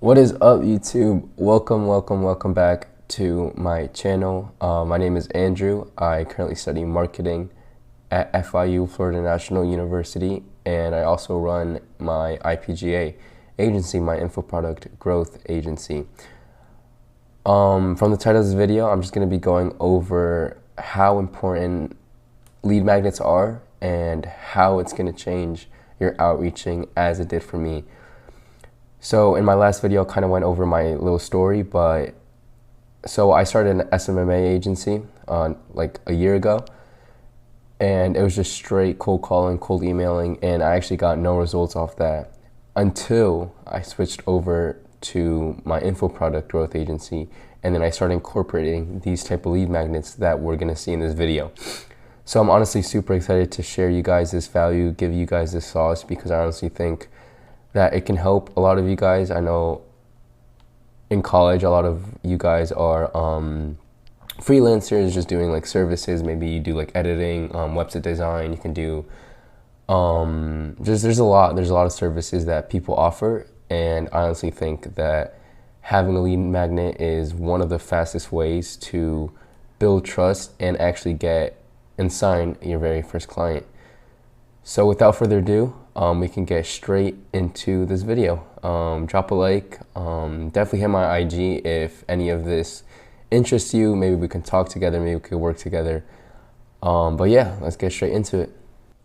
What is up, YouTube? Welcome back to my channel. My name is Andrew. I currently study marketing at FIU, Florida National University, and I also run my IPGA agency, my Info Product Growth Agency. From the title of this video, I'm just going to be going over how important lead magnets are and how it's going to change your outreaching as it did for me. So in my last video, I kind of went over my little story, but so I started an SMMA agency like a year ago, and it was just straight cold calling, cold emailing, and I actually got no results off that until I switched over to my Info Product Growth Agency, and then I started incorporating these type of lead magnets that we're gonna see in this video. So I'm honestly super excited to share you guys this value, give you guys this sauce, because I honestly think that it can help a lot of you guys. I know in college, a lot of you guys are freelancers, just doing like services. Maybe you do like editing, website design. You can do there's a lot of services that people offer, and I honestly think that having a lead magnet is one of the fastest ways to build trust and actually get and sign your very first client. So without further ado, we can get straight into this video. Drop a like, definitely hit my IG if any of this interests you. Maybe we can talk together, maybe we could work together. But yeah, let's get straight into it.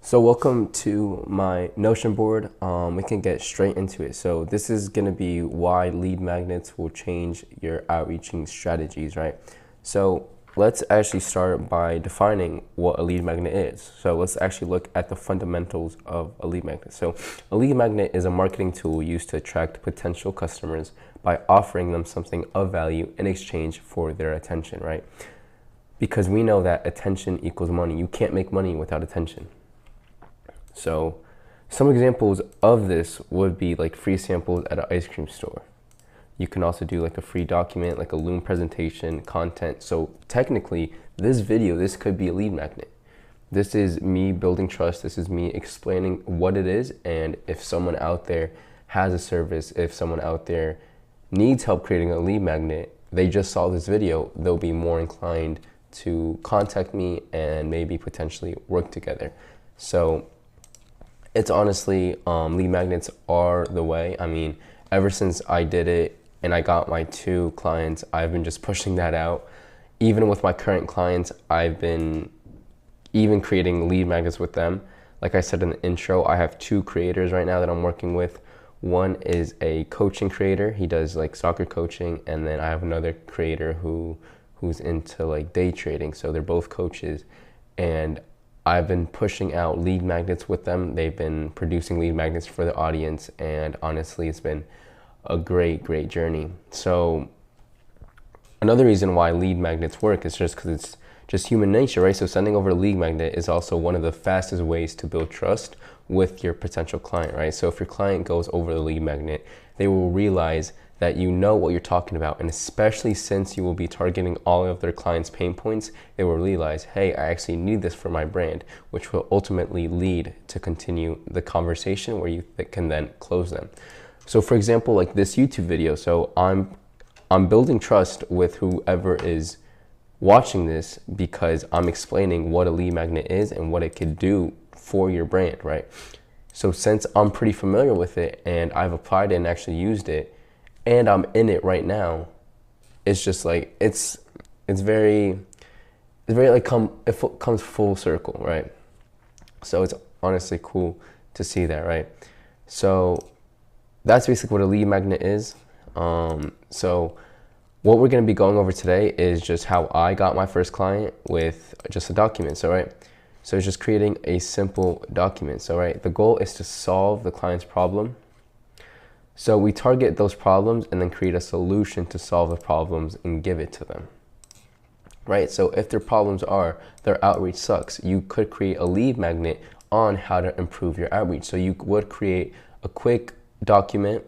So welcome to my Notion board. We can get straight into it. So this is gonna be why lead magnets will change your outreaching strategies, right? So let's actually start by defining what a lead magnet is. So let's actually look at the fundamentals of a lead magnet. So a lead magnet is a marketing tool used to attract potential customers by offering them something of value in exchange for their attention, right? Because we know that attention equals money. You can't make money without attention. So some examples of this would be like free samples at an ice cream store. You can also do like a free document, like a Loom presentation, content. So technically, this video, this could be a lead magnet. This is me building trust. This is me explaining what it is. And if someone out there has a service, if someone out there needs help creating a lead magnet, they just saw this video, they'll be more inclined to contact me and maybe potentially work together. So it's honestly, lead magnets are the way. I mean, ever since I did it, and I got my 2 clients, I've been just pushing that out. Even with my current clients, I've been even creating lead magnets with them. Like I said in the intro, I have 2 creators right now that I'm working with. One is a coaching creator. He does like soccer coaching. And then I have another creator who's into like day trading. So they're both coaches. And I've been pushing out lead magnets with them. They've been producing lead magnets for the audience. And honestly, it's been a great journey. So another reason why lead magnets work is just because it's just human nature, right? So sending over a lead magnet is also one of the fastest ways to build trust with your potential client, right? So if your client goes over the lead magnet, they will realize that you know what you're talking about. And especially since you will be targeting all of their clients' pain points, they will realize, hey, I actually need this for my brand, which will ultimately lead to continue the conversation where you can then close them. So for example, like this YouTube video, so I'm building trust with whoever is watching this because I'm explaining what a lead magnet is and what it could do for your brand, right? So since I'm pretty familiar with it and I've applied it and actually used it and I'm in it right now, it's just like, it's very like it comes full circle, right? So it's honestly cool to see that, right? So that's basically what a lead magnet is. So what we're going to be going over today is just how I got my first client with just a document. So, right. So it's just creating a simple document. So, right. The goal is to solve the client's problem. So we target those problems and then create a solution to solve the problems and give it to them. Right. So if their problems are their outreach sucks, you could create a lead magnet on how to improve your outreach. So you would create a quick document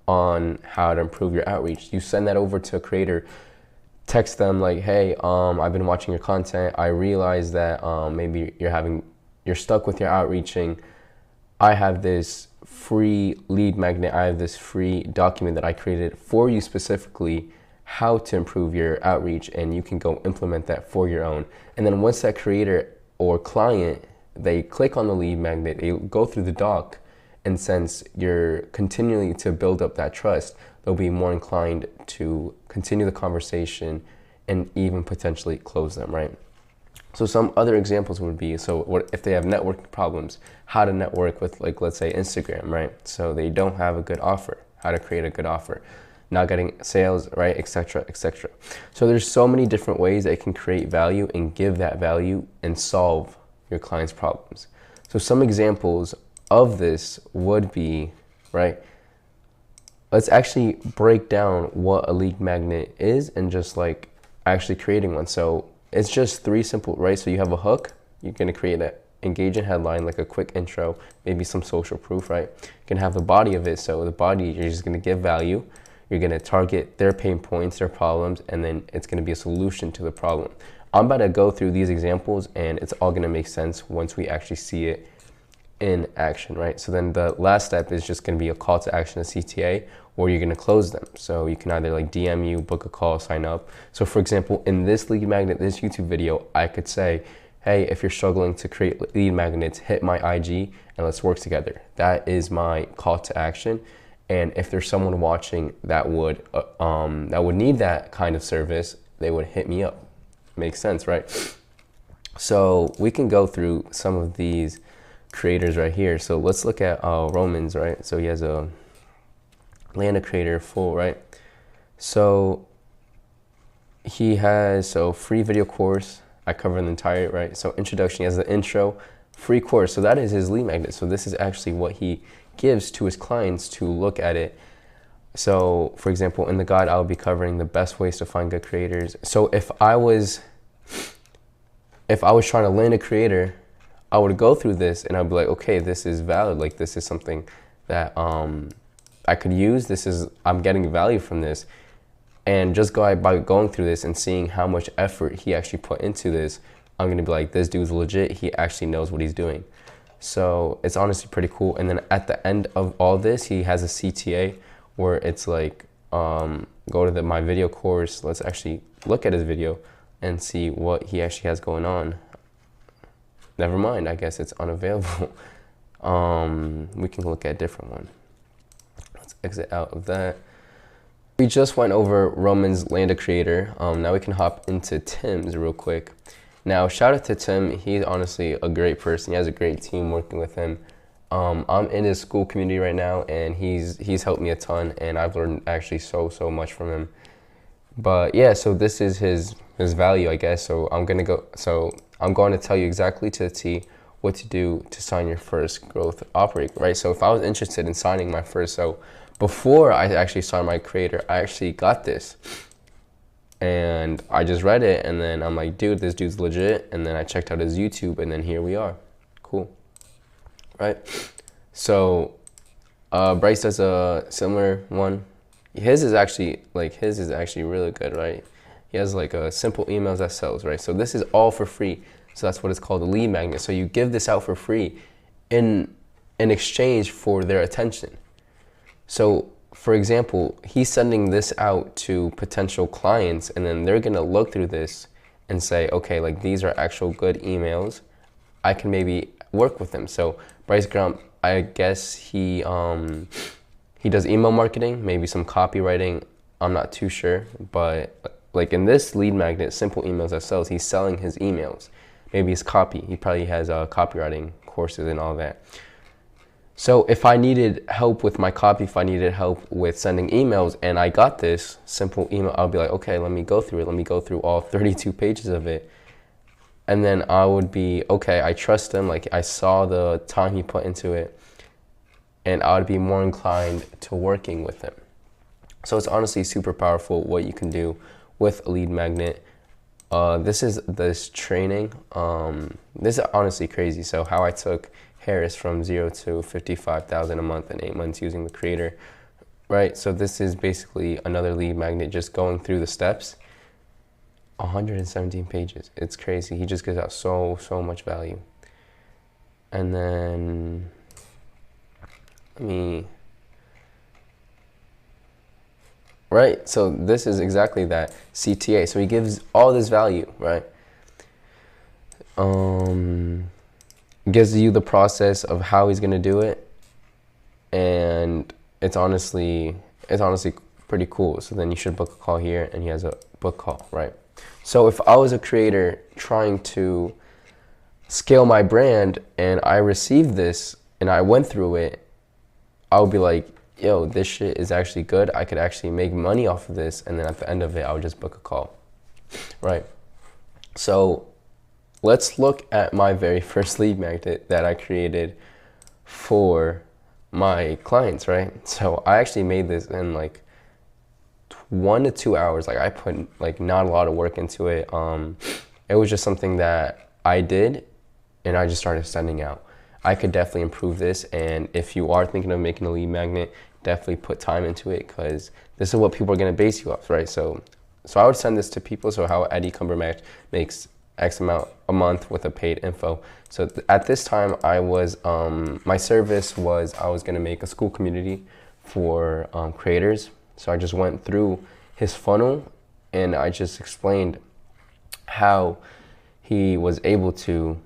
on how to improve your outreach. You send that over to a creator, text them like, hey, I've been watching your content. I realize that maybe you're stuck with your outreaching. I have this free lead magnet. I have this free document that I created for you specifically, how to improve your outreach, and you can go implement that for your own. And then once that creator or client, they click on the lead magnet, they go through the doc, and since you're continuing to build up that trust, they'll be more inclined to continue the conversation and even potentially close them, right? So some other examples would be, so what if they have networking problems, how to network with, like, let's say Instagram, right? So they don't have a good offer, how to create a good offer, not getting sales, right, etc., etc. So there's so many different ways that it can create value and give that value and solve your client's problems. So some examples of this would be, right, let's actually break down what a lead magnet is and just like actually creating one. So it's just 3 simple, right? So you have a hook, you're gonna create an engaging headline, like a quick intro, maybe some social proof, right? You can have the body of it. So the body, you're just gonna give value, you're gonna target their pain points, their problems, and then it's gonna be a solution to the problem. I'm about to go through these examples and it's all gonna make sense once we actually see it in action, right? So then the last step is just gonna be a call to action, a CTA, or you're gonna close them. So you can either like DM you, book a call, sign up. So for example, in this lead magnet, this YouTube video, I could say, hey, if you're struggling to create lead magnets, hit my IG and let's work together. That is my call to action. And if there's someone watching that would need that kind of service, they would hit me up. Makes sense, right? So we can go through some of these creators right here. So let's look at Romans, right? So he has a land a creator full, right? So he has free video course. I cover the entire, right? So introduction, he has the intro, free course. So that is his lead magnet. So this is actually what he gives to his clients to look at it. So for example, in the guide, I'll be covering the best ways to find good creators. So if I was trying to land a creator, I would go through this and I'd be like, okay, this is valid. Like this is something that I could use. I'm getting value from this. And just by going through this and seeing how much effort he actually put into this, I'm gonna be like, this dude's legit. He actually knows what he's doing. So it's honestly pretty cool. And then at the end of all this, he has a CTA where it's like, go to my video course. Let's actually look at his video and see what he actually has going on. Never mind, I guess it's unavailable. We can look at a different one. Let's exit out of that. We just went over Roman's land a creator. Now we can hop into Tim's real quick. Now, shout out to Tim. He's honestly a great person. He has a great team working with him. I'm in his school community right now, and he's helped me a ton, and I've learned actually so much from him. But yeah, so this is his value, I guess. So I'm going to tell you exactly to the T what to do to sign your first growth operator, right? So if I was interested in signing my first, so before I actually signed my creator, I actually got this. And I just read it, and then I'm like, dude, this dude's legit. And then I checked out his YouTube, and then here we are. Cool, right? So Bryce does a similar one. His is actually really good, right? He has like a simple emails that sells, right? So this is all for free. So that's what it's called, a lead magnet. So you give this out for free in exchange for their attention. So for example, he's sending this out to potential clients, and then they're gonna look through this and say, okay, like these are actual good emails. I can maybe work with them. So Bryce Grump, I guess he does email marketing, maybe some copywriting. I'm not too sure, but like in this lead magnet, simple emails that sells, he's selling his emails. Maybe his copy. He probably has copywriting courses and all that. So if I needed help with my copy, if I needed help with sending emails, and I got this simple email, I'll be like, okay, let me go through it. Let me go through all 32 pages of it. And then I would be, okay, I trust him. Like I saw the time he put into it, and I would be more inclined to working with him. So it's honestly super powerful what you can do with a lead magnet. This training. This is honestly crazy. So how I took Harris from 0 to 55,000 a month in 8 months using the creator, right? So this is basically another lead magnet, just going through the steps. 117 pages. It's crazy. He just gives out so much value. And then Right, so this is exactly that CTA. So he gives all this value, right? Gives you the process of how he's gonna do it, and it's honestly pretty cool. So then you should book a call here, and he has a book call, right? So if I was a creator trying to scale my brand and I received this and I went through it, I would be like, yo, this shit is actually good. I could actually make money off of this. And then at the end of it, I would just book a call, right? So let's look at my very first lead magnet that I created for my clients, right? So I actually made this in like 1 to 2 hours. Like I put like not a lot of work into it. It was just something that I did and I just started sending out. I could definitely improve this, and if you are thinking of making a lead magnet, definitely put time into it, because this is what people are going to base you off, right? So I would send this to people. So how Eddie Cumberbatch makes X amount a month with a paid info. So at this time, I was my service was I was going to make a school community for creators. So I just went through his funnel and I just explained how he was able to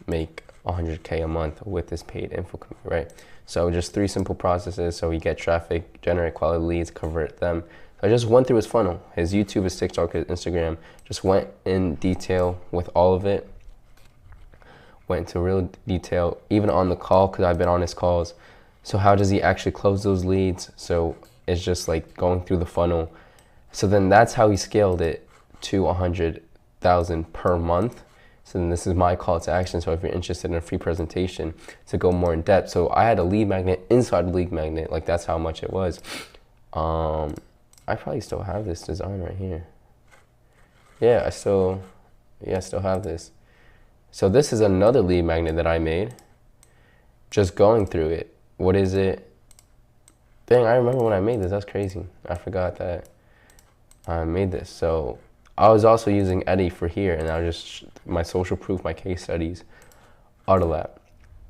make 100K a month with this paid info community, right? So just 3 simple processes. So we get traffic, generate quality leads, convert them. So I just went through his funnel, his YouTube, his TikTok, his Instagram, just went in detail with all of it. Went into real detail, even on the call, because I've been on his calls. So how does he actually close those leads? So it's just like going through the funnel. So then that's how he scaled it to 100,000 per month. So then this is my call to action. So if you're interested in a free presentation to go more in depth. So I had a lead magnet inside the lead magnet. Like that's how much it was. I probably still have this design right here. Yeah, I still have this. So this is another lead magnet that I made. Just going through it. What is it? Dang, I remember when I made this. That's crazy. I forgot that I made this. So I was also using Eddie for here, and I was just my social proof, my case studies, Autolab.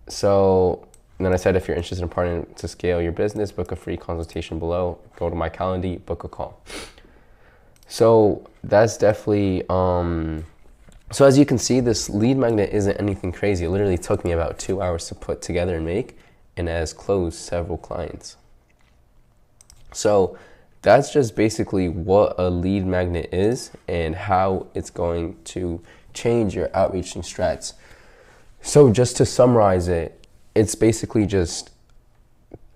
So then I said, if you're interested in partnering to scale your business, book a free consultation below. Go to my calendar, book a call. So that's definitely, so as you can see, this lead magnet isn't anything crazy. It literally took me about 2 hours to put together and make, and it has closed several clients. So that's just basically what a lead magnet is and how it's going to change your outreaching strats. So just to summarize it, it's basically just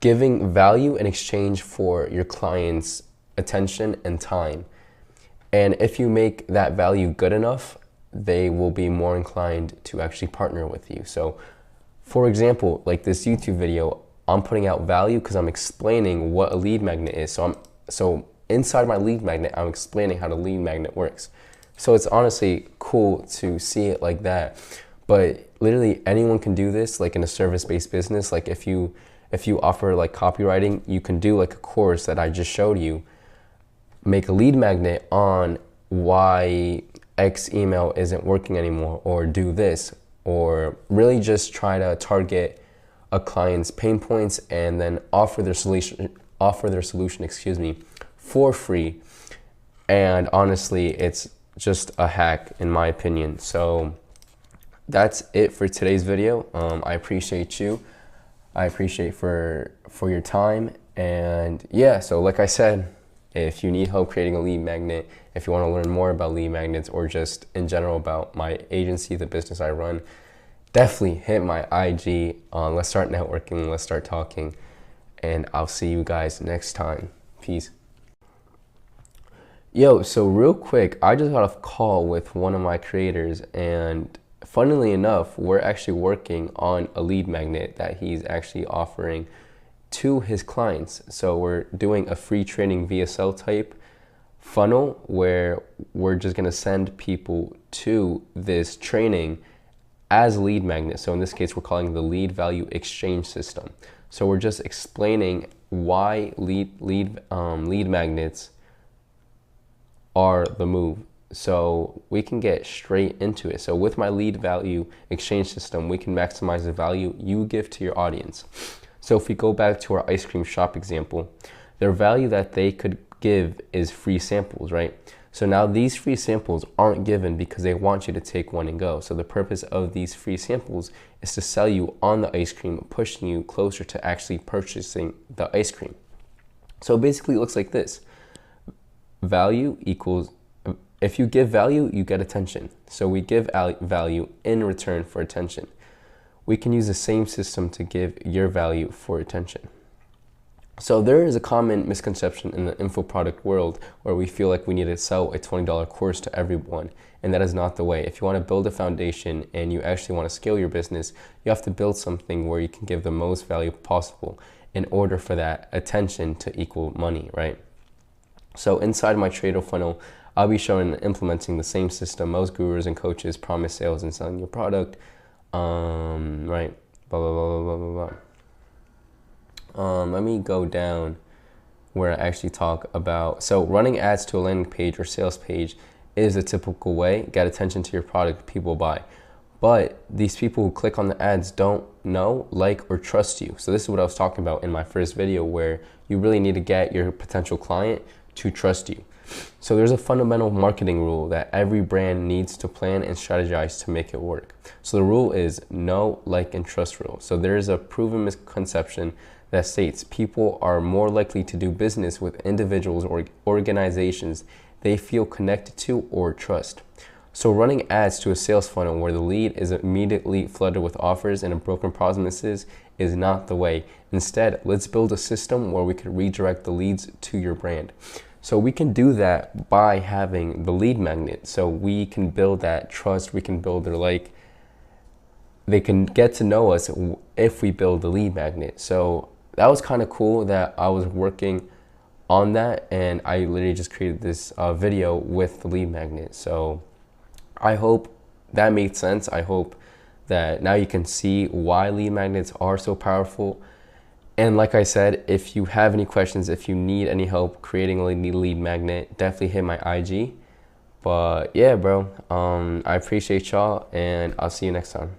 giving value in exchange for your client's attention and time. And if you make that value good enough, they will be more inclined to actually partner with you. So for example, like this YouTube video, I'm putting out value because I'm explaining what a lead magnet is. So inside my lead magnet, I'm explaining how the lead magnet works. So it's honestly cool to see it like that. But literally anyone can do this, like in a service-based business. Like if you offer like copywriting, you can do like a course that I just showed you. Make a lead magnet on why X email isn't working anymore, or do this, or really just try to target a client's pain points and then offer their solution, for free. And honestly, it's just a hack in my opinion. So that's it for today's video. I appreciate you. I appreciate for your time. And yeah, so like I said, if you need help creating a lead magnet, if you want to learn more about lead magnets or just in general about my agency, the business I run, definitely hit my IG on Let's Start Networking, let's start talking, and I'll see you guys next time. Peace. Yo, so real quick, I just got a call with one of my creators, and funnily enough, we're actually working on a lead magnet that he's actually offering to his clients. So we're doing a free training VSL type funnel where we're just gonna send people to this training as lead magnets. So in this case, we're calling the lead value exchange system. So we're just explaining why lead magnets are the move. So we can get straight into it. So with my lead value exchange system, we can maximize the value you give to your audience. So if we go back to our ice cream shop example, their value that they could give is free samples, right? So now these free samples aren't given because they want you to take one and go. So the purpose of these free samples is to sell you on the ice cream, pushing you closer to actually purchasing the ice cream. So basically it looks like this. Value equals, if you give value, you get attention. So we give value in return for attention. We can use the same system to give your value for attention. So there is a common misconception in the info product world where we feel like we need to sell a $20 course to everyone, and that is not the way. If you want to build a foundation and you actually want to scale your business, you have to build something where you can give the most value possible in order for that attention to equal money, right? So inside my Trader funnel, I'll be showing and implementing the same system most gurus and coaches promise sales and selling your product, right? Blah, blah, blah, blah, blah, blah. Let me go down where I actually talk about, so running ads to a landing page or sales page is a typical way. Get attention to your product, people buy. But these people who click on the ads don't know, like, or trust you. So this is what I was talking about in my first video, where you really need to get your potential client to trust you. So there's a fundamental marketing rule that every brand needs to plan and strategize to make it work. So the rule is know, like, and trust rule. So there is a proven misconception that states people are more likely to do business with individuals or organizations they feel connected to or trust. So running ads to a sales funnel where the lead is immediately flooded with offers and broken promises is not the way. Instead, let's build a system where we can redirect the leads to your brand. So we can do that by having the lead magnet. So we can build that trust, we can build their like, they can get to know us if we build the lead magnet. So that was kind of cool that I was working on that, and I literally just created this video with the lead magnet. So I hope that made sense. I hope that now you can see why lead magnets are so powerful. And like I said, if you have any questions, if you need any help creating a lead magnet, definitely hit my IG. But yeah, bro, I appreciate y'all, and I'll see you next time.